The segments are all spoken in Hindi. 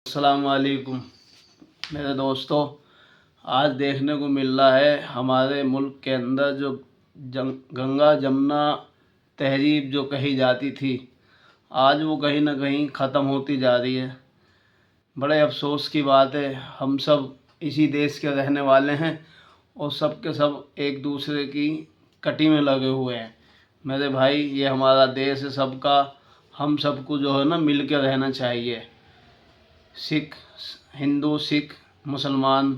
अस्सलाम वालेकुम मेरे दोस्तों। आज देखने को मिल रहा है हमारे मुल्क के अंदर जो गंगा जमुना तहजीब जो कही जाती थी, आज वो कहीं ना कहीं ख़त्म होती जा रही है। बड़े अफसोस की बात है, हम सब इसी देश के रहने वाले हैं और सब के सब एक दूसरे की कटी में लगे हुए हैं। मेरे भाई, ये हमारा देश है सबका, हम सबको जो है ना मिल के रहना चाहिए। सिख, हिंदू, सिख, मुसलमान,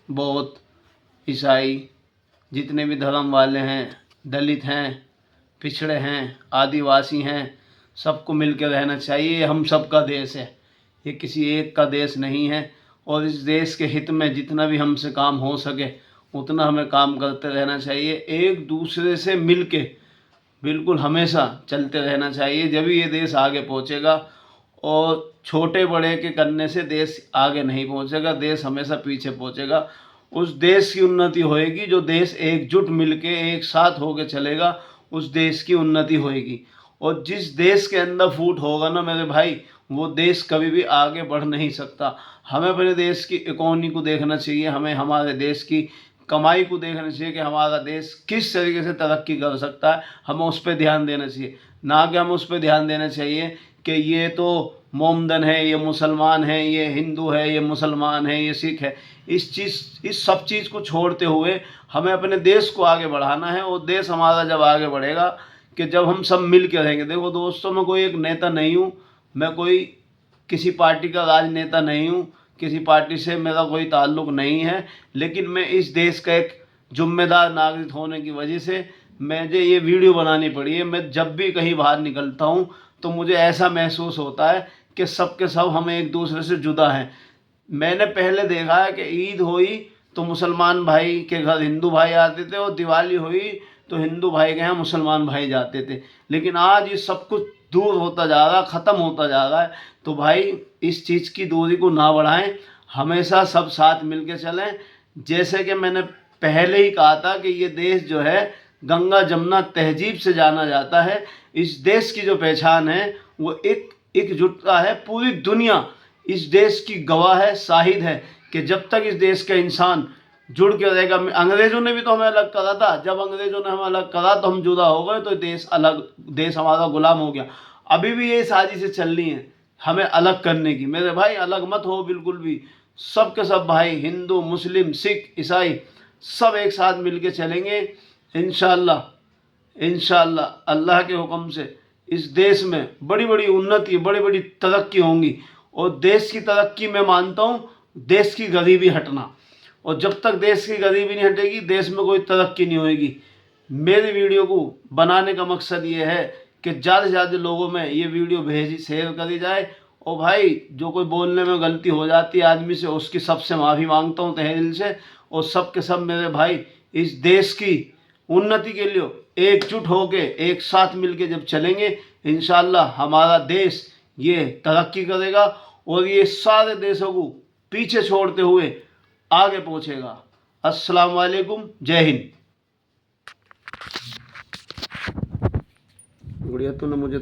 बौद्ध, ईसाई, जितने भी धर्म वाले हैं, दलित हैं, पिछड़े हैं, आदिवासी हैं, सबको मिल के रहना चाहिए। ये हम सब का देश है, ये किसी एक का देश नहीं है। और इस देश के हित में जितना भी हमसे काम हो सके उतना हमें काम करते रहना चाहिए। एक दूसरे से मिल के बिल्कुल हमेशा चलते रहना चाहिए, जब ये देश आगे पहुंचेगा। और छोटे बड़े के करने से देश आगे नहीं पहुंचेगा, देश हमेशा पीछे पहुंचेगा। उस देश की उन्नति होएगी जो देश एकजुट मिलके एक साथ होके चलेगा, उस देश की उन्नति होएगी। और जिस देश के अंदर फूट होगा ना मेरे भाई, वो देश कभी भी आगे बढ़ नहीं सकता। हमें अपने देश की इकोनॉमी को देखना चाहिए, हमें हमारे देश की कमाई को देखना चाहिए कि हमारा देश किस तरीके से तरक्की कर सकता है, हमें उस पर ध्यान देना चाहिए। ना कि हमें उस पर ध्यान देना चाहिए कि ये तो मोमदन है, ये मुसलमान है, ये हिंदू है, ये मुसलमान है, ये सिख है। इस सब चीज़ को छोड़ते हुए हमें अपने देश को आगे बढ़ाना है। और देश हमारा जब आगे बढ़ेगा कि जब हम सब मिल के रहेंगे। देखो दोस्तों, मैं कोई एक नेता नहीं हूँ, मैं कोई किसी पार्टी का राजनेता नहीं हूँ, किसी पार्टी से मेरा कोई ताल्लुक़ नहीं है, लेकिन मैं इस देश का एक जिम्मेदार नागरिक होने की वजह से मुझे ये वीडियो बनानी पड़ी है। मैं जब भी कहीं बाहर निकलता हूँ तो मुझे ऐसा महसूस होता है कि सब के सब हम एक दूसरे से जुदा हैं। मैंने पहले देखा है कि ईद हुई तो मुसलमान भाई के घर हिंदू भाई आते थे, और दिवाली हुई तो हिंदू भाई के यहाँ मुसलमान भाई जाते थे। लेकिन आज ये सब कुछ दूर होता जा रहा है, ख़त्म होता जा रहा है। तो भाई, इस चीज़ की दूरी को ना बढ़ाएं, हमेशा सब साथ मिल के चलें। जैसे कि मैंने पहले ही कहा था कि ये देश जो है गंगा जमुना तहजीब से जाना जाता है। इस देश की जो पहचान है वो एकजुटता है। पूरी दुनिया इस देश की गवाह है, शाहिद है कि जब तक इस देश का इंसान जुड़ के रहेगा। अंग्रेज़ों ने भी तो हमें अलग करा था, जब अंग्रेज़ों ने हमें अलग करा तो हम जुदा हो गए, तो देश हमारा गुलाम हो गया। अभी भी ये साजिशें चल रही हैं हमें अलग करने की। मेरे भाई, अलग मत हो बिल्कुल भी। सब के सब भाई, हिंदू, मुस्लिम, सिख, ईसाई, सब एक साथ मिल के चलेंगे। इंशाअल्लाह इंशाअल्लाह अल्लाह के हुक्म से इस देश में बड़ी बड़ी उन्नति, बड़ी बड़ी तरक्की होंगी। और देश की तरक्की मैं मानता हूँ देश की गरीबी हटना। और जब तक देश की गरीबी नहीं हटेगी, देश में कोई तरक्की नहीं होगी। मेरी वीडियो को बनाने का मकसद ये है कि ज़्यादा से ज़्यादा लोगों में ये वीडियो शेयर करी जाए। और भाई, जो कोई बोलने में गलती हो जाती है आदमी से, उसकी सबसे माफ़ी मांगता हूँ तहे दिल से। और सब के सब मेरे भाई, इस देश की उन्नति के लिए एकजुट होके एक साथ मिलके जब चलेंगे, इंशाअल्लाह हमारा देश ये तरक्की करेगा और ये सारे देशों को पीछे छोड़ते हुए आगे पहुंचेगा। अस्सलाम वालेकुम, जय हिंद। गुड़िया, तूने मुझे